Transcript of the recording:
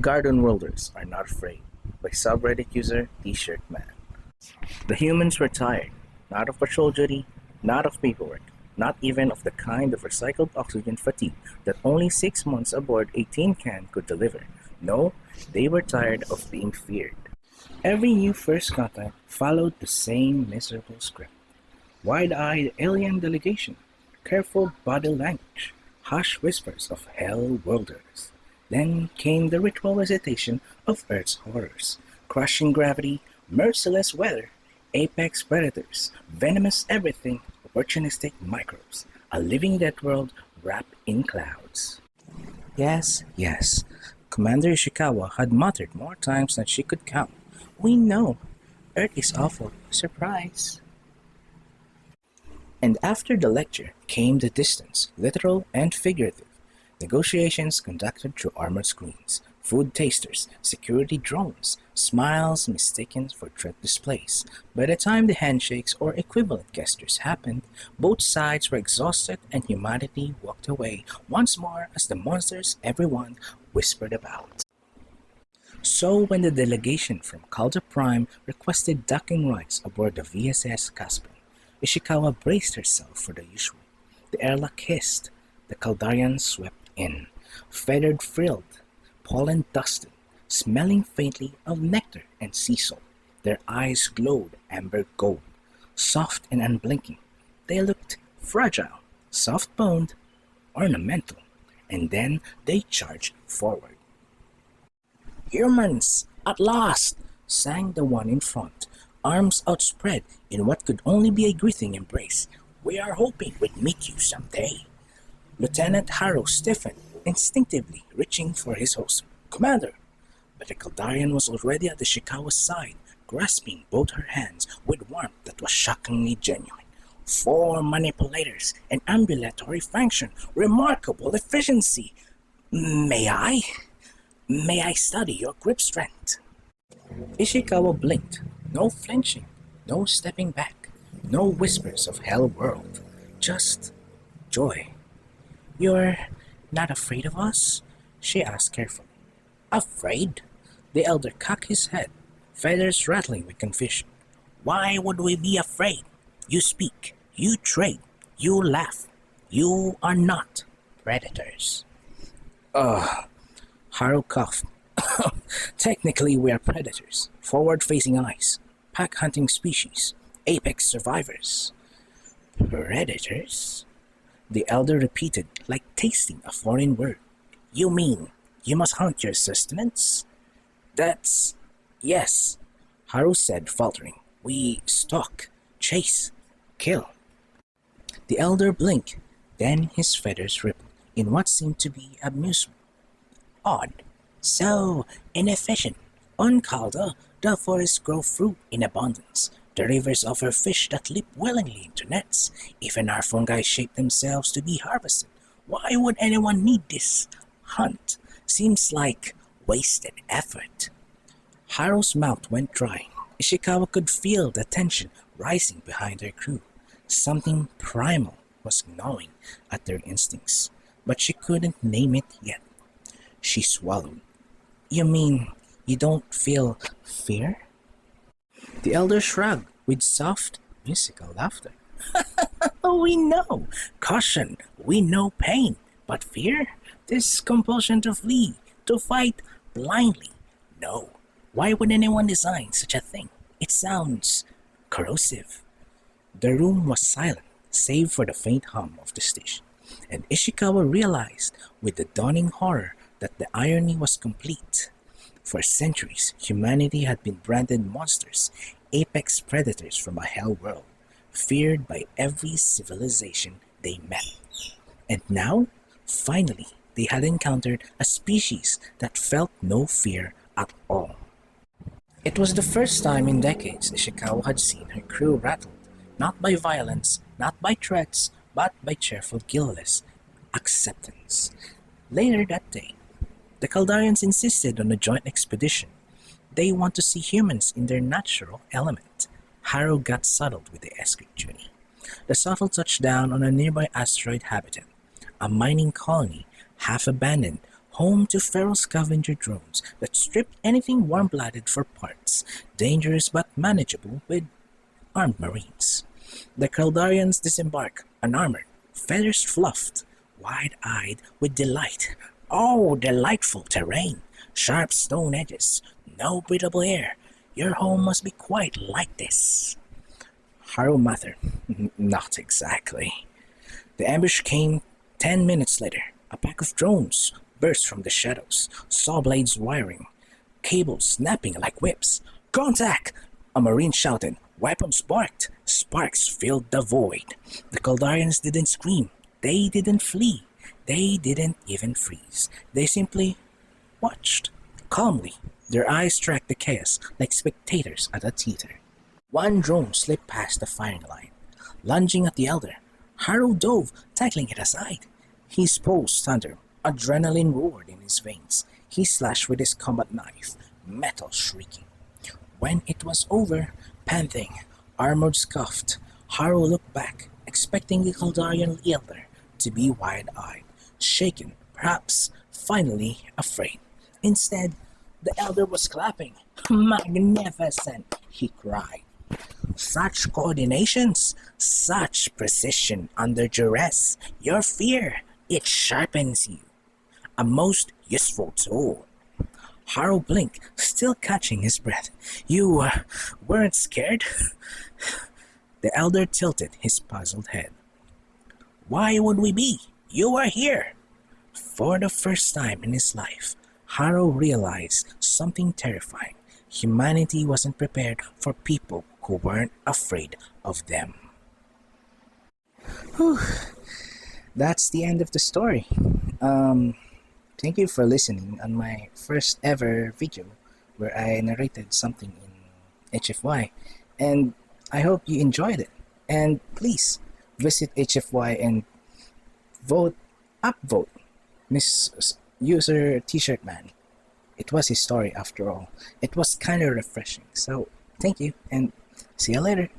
Garden Wordlers are not afraid by subreddit user T-shirt man. The humans were tired, not of patrol duty, not of paperwork, not even of the kind of recycled oxygen fatigue that only 6 months aboard a tin can could deliver. No, they were tired of being feared. Every new first contact followed the same miserable script. Wide-eyed alien delegation, careful body language, harsh whispers of hell worlders. Then came the ritual recitation of Earth's horrors, crushing gravity, merciless weather, apex predators, venomous everything, opportunistic microbes, a living dead world wrapped in clouds. Yes, yes, Commander Ishikawa had muttered more times than she could count. We know, Earth is awful, surprise. And after the lecture came the distance, literal and figurative. Negotiations conducted through armored screens, food tasters, security drones, smiles mistaken for threat displays. By the time the handshakes or equivalent gestures happened, both sides were exhausted and humanity walked away once more as the monsters everyone whispered about. So when the delegation from Calder Prime requested docking rights aboard the VSS Caspian, Ishikawa braced herself for the usual. The airlock hissed, the Caldarians swept in, feathered frilled, pollen dusted, smelling faintly of nectar and sea salt. Their eyes glowed amber gold, soft and unblinking. They looked fragile, soft-boned, ornamental, and then they charged forward. "Humans, at last!" sang the one in front, arms outspread in what could only be a greeting embrace. "We are hoping we'd meet you someday." Lieutenant Harrow stiffened, instinctively reaching for his holster. "Commander!" But the Caldarian was already at Ishikawa's side, grasping both her hands with warmth that was shockingly genuine. "4 manipulators, an ambulatory function, remarkable efficiency. May I study your grip strength?" Ishikawa blinked. No flinching, no stepping back, no whispers of hell world, just joy. "You're not afraid of us?" she asked carefully. "Afraid?" The elder cocked his head, feathers rattling with confusion. "Why would we be afraid? You speak, you trade, you laugh. You are not predators." Haru coughed. "Technically we are predators, forward-facing eyes, pack-hunting species, apex survivors." "Predators?" The elder repeated, like tasting a foreign word. "You mean you must hunt your sustenance?" Yes," Haru said, faltering. "We stalk, chase, kill." The elder blinked, then his feathers rippled in what seemed to be amusement. "Odd. So inefficient. On Calda, the forests grow fruit in abundance. The rivers offer fish that leap willingly into nets. Even our fungi shape themselves to be harvested. Why would anyone need this? Hunt seems like wasted effort." Haru's mouth went dry. Ishikawa could feel the tension rising behind her crew. Something primal was gnawing at their instincts, but she couldn't name it yet. She swallowed. "You mean you don't feel fear?" The elder shrugged with soft, musical laughter. "We know caution, we know pain, but fear? This compulsion to flee, to fight blindly. No. Why would anyone design such a thing? It sounds corrosive." The room was silent, save for the faint hum of the station, and Ishikawa realized with the dawning horror that the irony was complete. For centuries, humanity had been branded monsters, apex predators from a hell world, feared by every civilization they met. And now, finally, they had encountered a species that felt no fear at all. It was the first time in decades Ishikawa had seen her crew rattled, not by violence, not by threats, but by cheerful guileless acceptance. Later that day, the Caldarians insisted on a joint expedition. They want to see humans in their natural element. Haru got saddled with the escort duty. The shuttle touched down on a nearby asteroid habitat, a mining colony, half abandoned, home to feral scavenger drones that stripped anything warm-blooded for parts, dangerous but manageable with armed marines. The Kaldarians disembark, unarmored, feathers fluffed, wide-eyed with delight. Oh, delightful terrain! Sharp stone edges, no breathable air. Your home must be quite like this. Haru muttered, Not exactly. The ambush came 10 minutes later. A pack of drones burst from the shadows, saw blades wiring, cables snapping like whips. Contact! A marine shouted. Weapons sparked. Sparks filled the void. The Kaldarians didn't scream. They didn't flee. They didn't even freeze. They simply watched, calmly. Their eyes tracked the chaos like spectators at a theater. One drone slipped past the firing line, lunging at the elder. Haru dove, tackling it aside. His pose thundered. Adrenaline roared in his veins. He slashed with his combat knife, metal shrieking. When it was over, panting, armored scuffed, Haru looked back, expecting the Kaldarian elder to be wide-eyed, shaken, perhaps finally afraid. Instead, the elder was clapping. Magnificent, he cried. Such coordinations, such precision under duress. Your fear, it sharpens you. A most useful tool. Haru blinked, still catching his breath. You weren't scared? The elder tilted his puzzled head. Why would we be? You are here. For the first time in his life, Haru realized something terrifying. Humanity wasn't prepared for people who weren't afraid of them. Whew. That's the end of the story. Thank you for listening on my first ever video where I narrated something in HFY, and I hope you enjoyed it. And please visit HFY and upvote Miss User T-shirt Man. It was his story after all. It was kind of refreshing. So thank you and see you later.